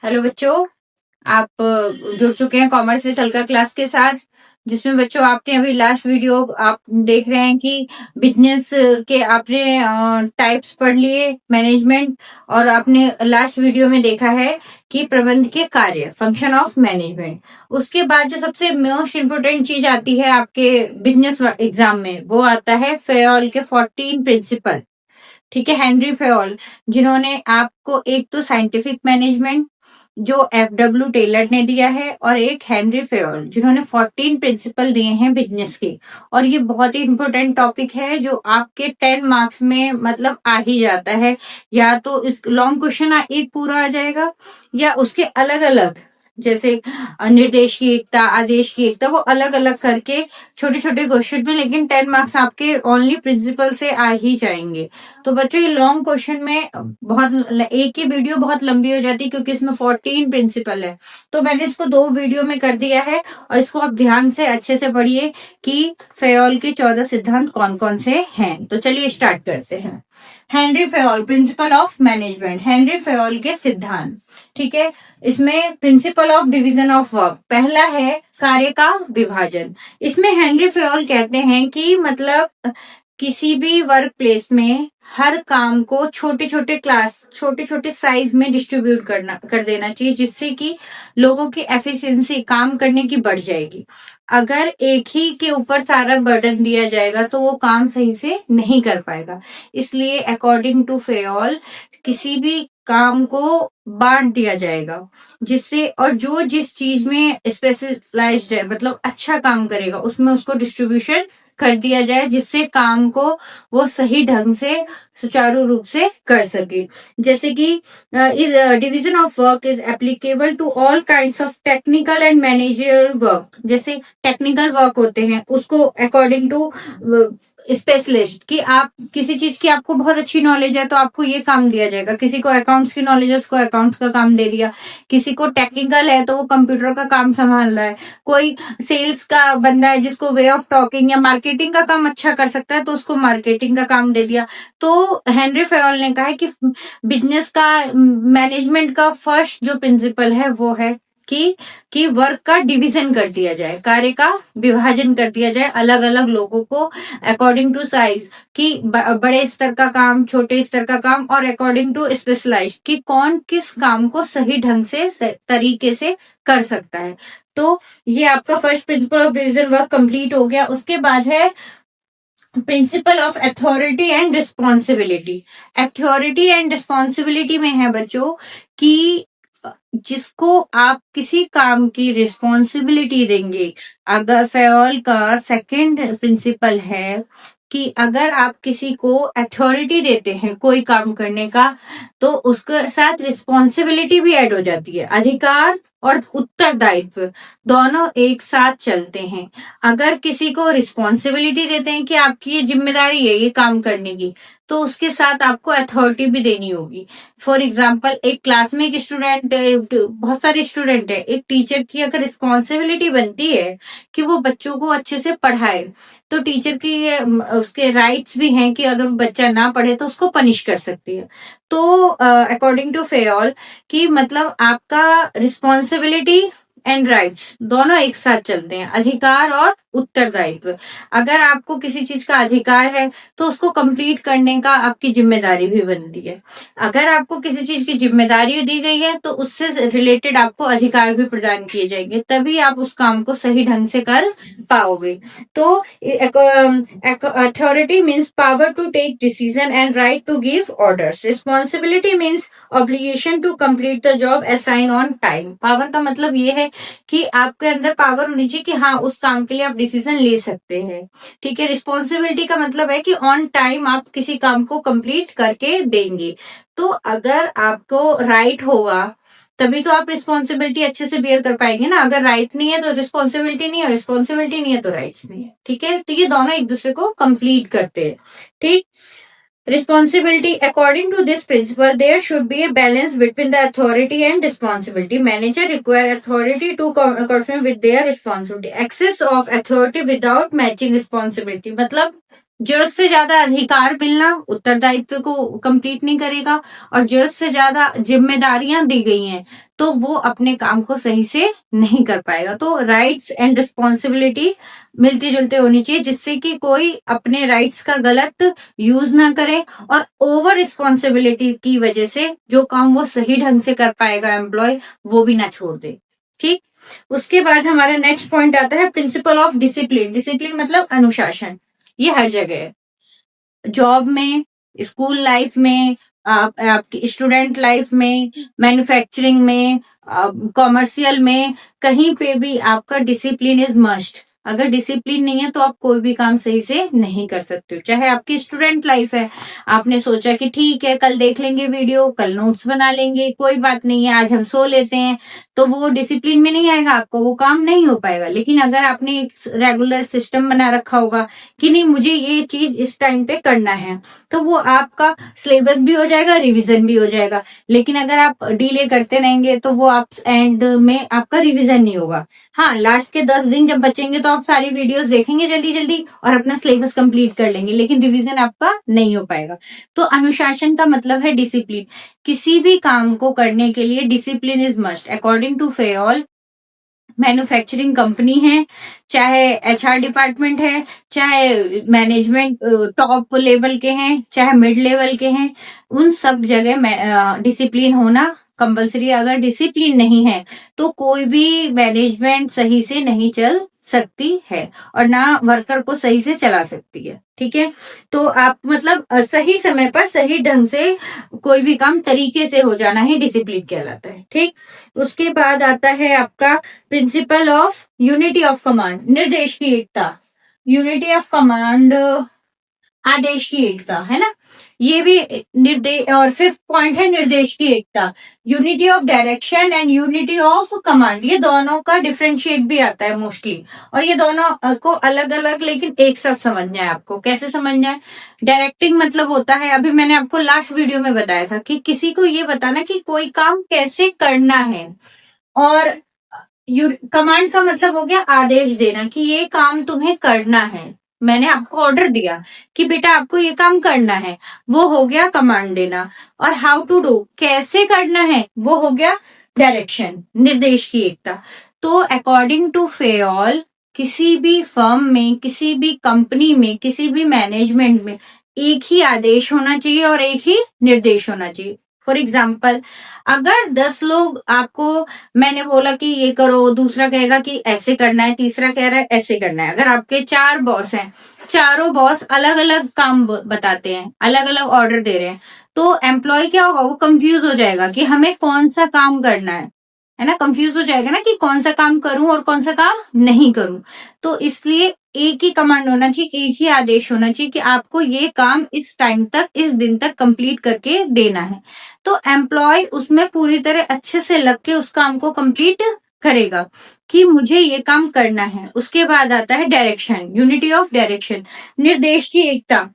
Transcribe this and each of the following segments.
Hello बच्चों, आप जुड़ चुके हैं कॉमर्स विद अलका क्लास के साथ, जिसमें बच्चों आपने अभी लास्ट वीडियो आप देख रहे हैं कि बिजनेस के आपने टाइप्स पढ़ लिए, मैनेजमेंट, और आपने लास्ट वीडियो में देखा है कि प्रबंध के कार्य, फंक्शन ऑफ मैनेजमेंट। उसके बाद जो सबसे मोस्ट इम्पोर्टेंट चीज आती है आपके बिजनेस एग्जाम में, वो आता है फेयोल के 14 प्रिंसिपल। ठीक है, हेनरी फेयोल, जिन्होंने आपको एक तो साइंटिफिक मैनेजमेंट जो एफ टेलर ने दिया है, और एक हेनरी फेयोल जिन्होंने 14 प्रिंसिपल दिए हैं बिजनेस के। और ये बहुत ही इंपॉर्टेंट टॉपिक है जो आपके 10 मार्क्स में मतलब आ ही जाता है। या तो इस लॉन्ग क्वेश्चन एक पूरा आ जाएगा, या उसके अलग अलग, जैसे निर्देश की एकता, आदेश की एकता, वो अलग अलग करके छोटे छोटे क्वेश्चन में, लेकिन 10 मार्क्स आपके ओनली प्रिंसिपल से आ ही जाएंगे। तो बच्चों ये लॉन्ग क्वेश्चन में बहुत एक ही वीडियो बहुत लंबी हो जाती है, क्योंकि इसमें 14 प्रिंसिपल है। तो मैंने इसको 2 वीडियो में कर दिया है, और इसको आप ध्यान से अच्छे से पढ़िए कि फेयोल के 14 सिद्धांत कौन कौन से हैं। तो चलिए स्टार्ट करते हैं। Henry Fayol, principle of management, Henry Fayol के सिद्धांत। ठीक है, इसमें principle of division of work, पहला है कार्य का विभाजन। इसमें हेनरी फेयोल कहते हैं कि मतलब किसी भी वर्क प्लेस में हर काम को छोटे छोटे क्लास, छोटे छोटे साइज में डिस्ट्रीब्यूट कर देना चाहिए, जिससे कि लोगों की एफिशिएंसी, काम करने की, बढ़ जाएगी। अगर एक ही के ऊपर सारा बर्डन दिया जाएगा तो वो काम सही से नहीं कर पाएगा। इसलिए अकॉर्डिंग टू फेयोल किसी भी काम को बांट दिया जाएगा, जिससे, और जो जिस चीज में स्पेशलाइज्ड है, मतलब अच्छा काम करेगा, उसमें उसको डिस्ट्रीब्यूशन कर दिया जाए, जिससे काम को वो सही ढंग से, सुचारू रूप से कर सके। जैसे कि इस division of work is applicable to all kinds of technical and managerial work. जैसे टेक्निकल वर्क होते हैं, उसको अकॉर्डिंग टू स्पेशलिस्ट, कि आप किसी चीज की आपको बहुत अच्छी नॉलेज है तो आपको ये काम दिया जाएगा। किसी को अकाउंट्स की नॉलेज है, उसको अकाउंट्स का काम दे दिया। किसी को टेक्निकल है तो वो कंप्यूटर का काम संभाल रहा है। कोई सेल्स का बंदा है जिसको वे ऑफ टॉकिंग या मार्केटिंग का काम अच्छा कर सकता है, तो उसको मार्केटिंग का काम दे दिया। तो हेनरी फेयोल ने कहा है कि बिजनेस का, मैनेजमेंट का फर्स्ट जो प्रिंसिपल है वो है कि वर्क का डिवीजन कर दिया जाए, कार्य का विभाजन कर दिया जाए अलग अलग लोगों को अकॉर्डिंग टू साइज, कि बड़े स्तर का काम, छोटे स्तर का काम, और अकॉर्डिंग टू स्पेशलाइज्ड, कि कौन किस काम को सही ढंग से, तरीके से कर सकता है। तो ये आपका first principle of division work complete हो गया। उसके बाद है principle of authority and responsibility. Authority and responsibility में है बच्चों कि जिसको आप किसी काम की रिस्पॉन्सिबिलिटी देंगे, अगर फेयोल का सेकंड प्रिंसिपल है कि अगर आप किसी को अथॉरिटी देते हैं कोई काम करने का, तो उसके साथ रिस्पॉन्सिबिलिटी भी ऐड हो जाती है। अधिकार और उत्तरदायित्व दोनों एक साथ चलते हैं। अगर किसी को रिस्पॉन्सिबिलिटी देते हैं कि आपकी ये जिम्मेदारी है ये काम करने की, तो उसके साथ आपको अथॉरिटी भी देनी होगी। फॉर एग्जाम्पल, एक क्लास में एक स्टूडेंट, बहुत सारे स्टूडेंट है, एक टीचर की अगर रिस्पॉन्सिबिलिटी बनती है कि वो बच्चों को अच्छे से पढ़ाए, तो टीचर की उसके राइट्स भी हैं कि अगर बच्चा ना पढ़े तो उसको पनिश कर सकती है। तो अकॉर्डिंग टू फेयोल, कि मतलब आपका रिस्पॉन्सिबिलिटी एंड राइट्स दोनों एक साथ चलते हैं, अधिकार और उत्तरदायित्व। अगर आपको किसी चीज का अधिकार है तो उसको कंप्लीट करने का आपकी जिम्मेदारी भी बनती है। अगर आपको किसी चीज की जिम्मेदारी दी गई है तो उससे रिलेटेड आपको अधिकार भी प्रदान किए जाएंगे, तभी आप उस काम को सही ढंग से कर पाओगे। तो authority means power to take decision and right to give orders. Responsibility means obligation to complete the job assign on time. Power का मतलब ये है कि आपके अंदर पावर होनी चाहिए कि हाँ, उस काम के लिए आप डिसीजन ले सकते हैं। ठीक है, रिस्पॉन्सिबिलिटी का मतलब है कि ऑन टाइम आप किसी काम को कंप्लीट करके देंगे। तो अगर आपको राइट होगा तभी तो आप रिस्पॉन्सिबिलिटी अच्छे से बियर कर पाएंगे ना। अगर राइट नहीं है तो रिस्पॉन्सिबिलिटी नहीं है, रिस्पॉन्सिबिलिटी नहीं है तो राइट्स नहीं है। ठीक है, तो ये दोनों एक दूसरे को कंप्लीट करते हैं। ठीक, responsibility, according to this principle there should be a balance between the authority and responsibility. Manager require authority to correspond with their responsibility. Excess of authority without matching responsibility, मतलब जरूरत से ज्यादा अधिकार मिलना उत्तरदायित्व को कंप्लीट नहीं करेगा, और जरूरत से ज्यादा जिम्मेदारियां दी गई हैं तो वो अपने काम को सही से नहीं कर पाएगा। तो राइट्स एंड रिस्पॉन्सिबिलिटी मिलती जुलती होनी चाहिए, जिससे कि कोई अपने राइट्स का गलत यूज ना करे, और ओवर रिस्पॉन्सिबिलिटी की वजह से जो काम वो सही ढंग से कर पाएगा एम्प्लॉय, वो भी ना छोड़ दे। ठीक, उसके बाद हमारा नेक्स्ट पॉइंट आता है प्रिंसिपल ऑफ डिसिप्लिन। डिसिप्लिन मतलब अनुशासन। ये हर जगह है, जॉब में, स्कूल लाइफ में, आपकी स्टूडेंट लाइफ में, मैन्युफैक्चरिंग में, कॉमर्शियल में, कहीं पे भी आपका डिसिप्लिन इज मस्ट। अगर डिसिप्लिन नहीं है तो आप कोई भी काम सही से नहीं कर सकते हो। चाहे आपकी स्टूडेंट लाइफ है, आपने सोचा कि ठीक है कल देख लेंगे वीडियो, कल नोट्स बना लेंगे, कोई बात नहीं है, आज हम सो लेते हैं, तो वो डिसिप्लिन में नहीं आएगा, आपको वो काम नहीं हो पाएगा। लेकिन अगर आपने एक रेगुलर सिस्टम बना रखा होगा कि नहीं मुझे ये चीज इस टाइम पे करना है, तो वो आपका सिलेबस भी हो जाएगा, रिवीजन भी हो जाएगा। लेकिन अगर आप डिले करते रहेंगे तो वो आप एंड में आपका रिवीजन नहीं होगा। हाँ, लास्ट के 10 दिन जब बचेंगे तो आप सारी वीडियोस देखेंगे जल्दी जल्दी और अपना सिलेबस कंप्लीट कर लेंगे, लेकिन रिवीजन आपका नहीं हो पाएगा। तो अनुशासन का मतलब है डिसिप्लिन। किसी भी काम को करने के लिए discipline is must. According to Fayol, manufacturing company है, चाहे एचआर डिपार्टमेंट है, चाहे मैनेजमेंट टॉप लेवल के हैं, चाहे मिड लेवल के हैं, उन सब जगह डिसिप्लिन होना कंपलसरी। अगर डिसिप्लिन नहीं है तो कोई भी मैनेजमेंट सही से नहीं चल सकती है और ना वर्कर को सही से चला सकती है। ठीक है, तो आप मतलब सही समय पर सही ढंग से कोई भी काम तरीके से हो जाना ही डिसिप्लिन कहलाता है। ठीक, उसके बाद आता है आपका principle of unity of command, निर्देश की एकता। यूनिटी ऑफ कमांड आदेश की एकता है ना, ये भी निर्देश। और फिफ्थ पॉइंट है निर्देश की एकता। Unity of direction and unity of command, ये दोनों का डिफरेंशिएट भी आता है मोस्टली, और ये दोनों को अलग अलग लेकिन एक साथ समझना है आपको। कैसे समझना है? डायरेक्टिंग मतलब होता है, अभी मैंने आपको लास्ट वीडियो में बताया था कि किसी को ये बताना कि कोई काम कैसे करना है, और कमांड का मतलब हो गया आदेश देना कि ये काम तुम्हें करना है। मैंने आपको ऑर्डर दिया कि बेटा आपको ये काम करना है, वो हो गया कमांड देना। और हाउ टू डू, कैसे करना है, वो हो गया डायरेक्शन, निर्देश की एकता। तो अकॉर्डिंग टू फेयोल, किसी भी फर्म में, किसी भी कंपनी में, किसी भी मैनेजमेंट में एक ही आदेश होना चाहिए और एक ही निर्देश होना चाहिए। फॉर एग्जाम्पल, अगर 10 लोग आपको, मैंने बोला कि ये करो, दूसरा कहेगा कि ऐसे करना है, तीसरा कह रहा है ऐसे करना है। अगर आपके 4 बॉस हैं, चारों बॉस अलग अलग काम बताते हैं, अलग अलग ऑर्डर दे रहे हैं, तो एम्प्लॉय क्या होगा, वो कंफ्यूज हो जाएगा कि हमें कौन सा काम करना है ना, कंफ्यूज हो जाएगा ना कि कौन सा काम करूं और कौन सा काम नहीं करूं। तो इसलिए एक ही कमांड होना चाहिए, एक ही आदेश होना चाहिए कि आपको ये काम इस टाइम तक, इस दिन तक कंप्लीट करके देना है। तो एम्प्लॉय उसमें पूरी तरह अच्छे से लग के उस काम को कंप्लीट करेगा कि मुझे ये काम करना है। उसके बाद आता है डायरेक्शन, यूनिटी ऑफ डायरेक्शन, निर्देश की एकता।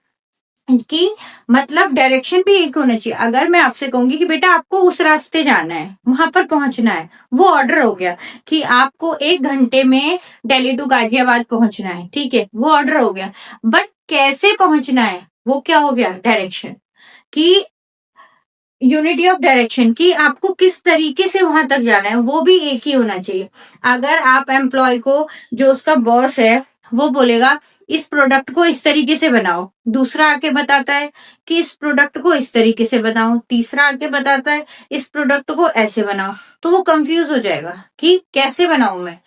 कि मतलब डायरेक्शन भी एक होना चाहिए। अगर मैं आपसे कहूंगी कि बेटा आपको उस रास्ते जाना है, वहां पर पहुंचना है, वो ऑर्डर हो गया कि आपको 1 घंटे में दिल्ली टू गाजियाबाद पहुंचना है, ठीक है, वो ऑर्डर हो गया। बट कैसे पहुंचना है, वो क्या हो गया, डायरेक्शन की यूनिटी ऑफ डायरेक्शन, की आपको किस तरीके से वहां तक जाना है, वो भी एक ही होना चाहिए। अगर आप एम्प्लॉय को, जो उसका बॉस है, वो बोलेगा इस प्रोडक्ट को इस तरीके से बनाओ, दूसरा आके बताता है कि इस प्रोडक्ट को इस तरीके से बनाओ, तीसरा आके बताता है इस प्रोडक्ट को ऐसे बनाओ, तो वो कंफ्यूज हो जाएगा कि कैसे बनाऊं मैं।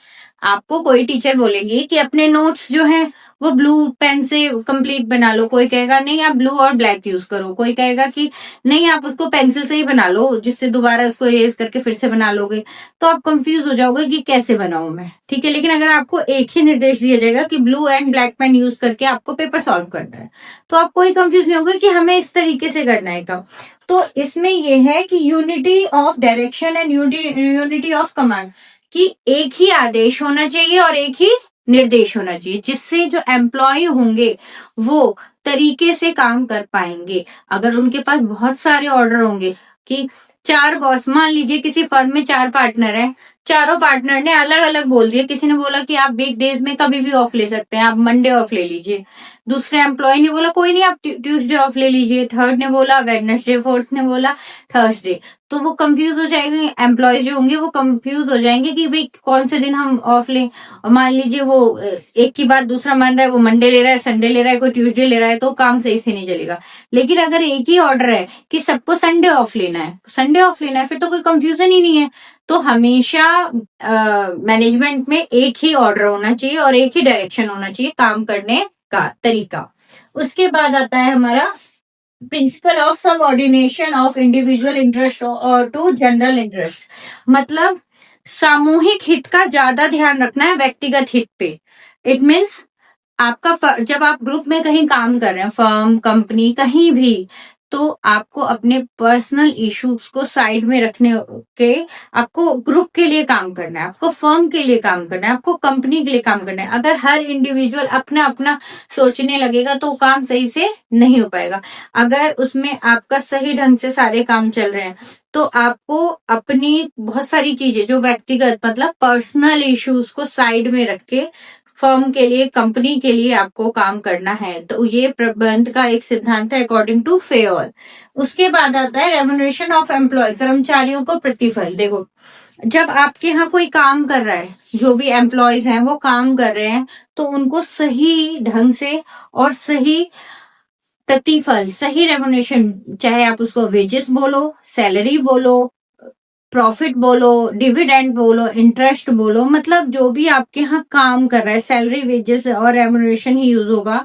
आपको कोई टीचर बोलेंगे कि अपने नोट्स जो हैं वो ब्लू पेन से कंप्लीट बना लो, कोई कहेगा नहीं आप ब्लू और ब्लैक यूज करो, कोई कहेगा कि नहीं आप उसको पेंसिल से ही बना लो, जिससे दोबारा उसको इरेज करके फिर से बना लोगे। तो आप कंफ्यूज हो जाओगे कि कैसे बनाऊं मैं, ठीक है। लेकिन अगर आपको एक ही निर्देश दिया जाएगा कि blue and black pen use करके आपको पेपर सॉल्व करना है, तो आप कोई कंफ्यूज नहीं होगा कि हमें इस तरीके से करना है काम। तो इसमें यह है कि unity of direction and unity of command, कि एक ही आदेश होना चाहिए और एक ही निर्देश होना चाहिए, जिससे जो एम्प्लॉय होंगे वो तरीके से काम कर पाएंगे। अगर उनके पास बहुत सारे ऑर्डर होंगे कि 4 बॉस, मान लीजिए किसी फर्म में 4 पार्टनर हैं, चारों पार्टनर ने अलग अलग बोल दिया। किसी ने बोला कि आप वीकडेज में कभी भी ऑफ ले सकते हैं, आप मंडे ऑफ ले लीजिए। दूसरे एम्प्लॉय ने बोला कोई नहीं, आप ट्यूसडे ऑफ ले लीजिए। थर्ड ने बोला वेडनेसडे, फोर्थ ने बोला थर्सडे। तो वो कंफ्यूज हो जाएंगे, एम्प्लॉय जो होंगे वो कंफ्यूज हो जाएंगे कि भाई कौन से दिन हम ऑफ लें। और मान लीजिए वो एक की बात दूसरा मान रहा है, वो मंडे ले रहा है, संडे ले रहा है, कोई ट्यूसडे ले रहा है, तो काम सही से नहीं चलेगा। लेकिन अगर एक ही ऑर्डर है कि सबको संडे ऑफ लेना है, संडे ऑफ लेना है, फिर तो कोई कंफ्यूजन ही नहीं है। तो हमेशा मैनेजमेंट में एक ही ऑर्डर होना चाहिए और एक ही डायरेक्शन होना चाहिए काम करने का तरीका। उसके बाद आता है हमारा principle of subordination of individual interest और टू जनरल इंटरेस्ट। मतलब सामूहिक हित का ज्यादा ध्यान रखना है व्यक्तिगत हित पे। इट मीन्स आपका जब आप ग्रुप में कहीं काम कर रहे हैं, फर्म, कंपनी, कहीं भी, तो आपको अपने पर्सनल इश्यूज को साइड में रखने के, आपको ग्रुप के लिए काम करना है, आपको फर्म के लिए काम करना है, आपको कंपनी के लिए काम करना है। अगर हर इंडिविजुअल अपना अपना सोचने लगेगा तो काम सही से नहीं हो पाएगा। अगर उसमें आपका सही ढंग से सारे काम चल रहे हैं तो आपको अपनी बहुत सारी चीजें जो व्यक्तिगत मतलब पर्सनल इश्यूज को साइड में रख के फर्म के लिए, कंपनी के लिए आपको काम करना है। तो ये प्रबंध का एक सिद्धांत है अकॉर्डिंग टू फेयर। उसके बाद आता है रेम्युनरेशन ऑफ एम्प्लॉय, कर्मचारियों को प्रतिफल। देखो, जब आपके यहाँ कोई काम कर रहा है, जो भी एम्प्लॉयज हैं वो काम कर रहे हैं, तो उनको सही ढंग से और सही प्रतिफल, सही रेम्युनरेशन, चाहे आप उसको वेजेस बोलो, सैलरी बोलो, प्रॉफिट बोलो, डिविडेंड बोलो, इंटरेस्ट बोलो, मतलब जो भी आपके यहाँ काम कर रहा है, सैलरी, वेजेस और रेम्युनरेशन ही यूज होगा,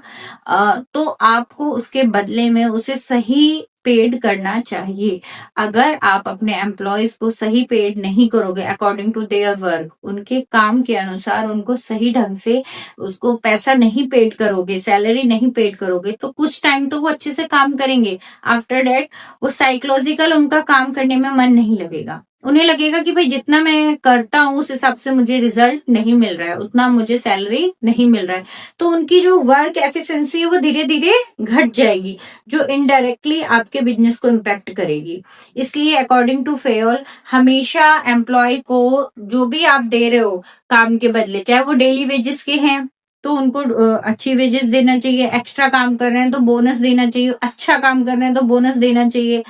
तो आपको उसके बदले में उसे सही पेड करना चाहिए। अगर आप अपने एम्प्लॉयज को सही पेड नहीं करोगे अकॉर्डिंग टू देयर वर्क, उनके काम के अनुसार उनको सही ढंग से उसको पैसा नहीं पेड करोगे, सैलरी नहीं पेड करोगे, तो कुछ टाइम तो वो अच्छे से काम करेंगे, आफ्टर डेट वो साइकोलॉजिकल उनका काम करने में मन नहीं लगेगा। उन्हें लगेगा कि भाई जितना मैं करता हूँ उस हिसाब से मुझे रिजल्ट नहीं मिल रहा है, उतना मुझे सैलरी नहीं मिल रहा है, तो उनकी जो वर्क एफिशिएंसी है वो धीरे धीरे घट जाएगी, जो इनडायरेक्टली आपके बिजनेस को इम्पैक्ट करेगी। इसलिए अकॉर्डिंग टू फेयर हमेशा एम्प्लॉय को जो भी आप दे रहे हो काम के बदले, चाहे वो डेली वेजेस के हैं तो उनको अच्छी वेजेस देना चाहिए, एक्स्ट्रा काम कर रहे हैं तो बोनस देना चाहिए, अच्छा काम कर रहे हैं तो बोनस देना चाहिए।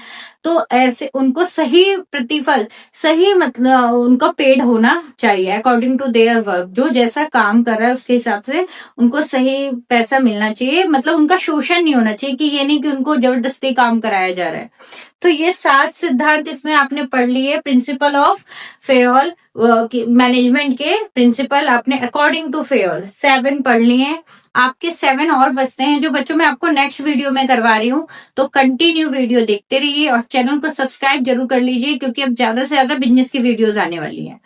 तो ऐसे उनको सही प्रतिफल, सही मतलब उनका पेड होना चाहिए अकॉर्डिंग टू देयर वर्क। जो जैसा काम कर रहा है उसके हिसाब से उनको सही पैसा मिलना चाहिए, मतलब उनका शोषण नहीं होना चाहिए, कि ये नहीं कि उनको जबरदस्ती काम कराया जा रहा है। तो ये 7 सिद्धांत इसमें आपने पढ़ लिए, प्रिंसिपल ऑफ फेयर मैनेजमेंट के प्रिंसिपल आपने अकॉर्डिंग टू फेयर 7 पढ़ लिए। आपके 7 और बचते हैं जो बच्चों मैं आपको नेक्स्ट वीडियो में करवा रही हूँ। तो कंटिन्यू वीडियो देखते रहिए और चैनल को सब्सक्राइब जरूर कर लीजिए, क्योंकि अब ज्यादा से ज्यादा बिजनेस की वीडियोस आने वाली हैं।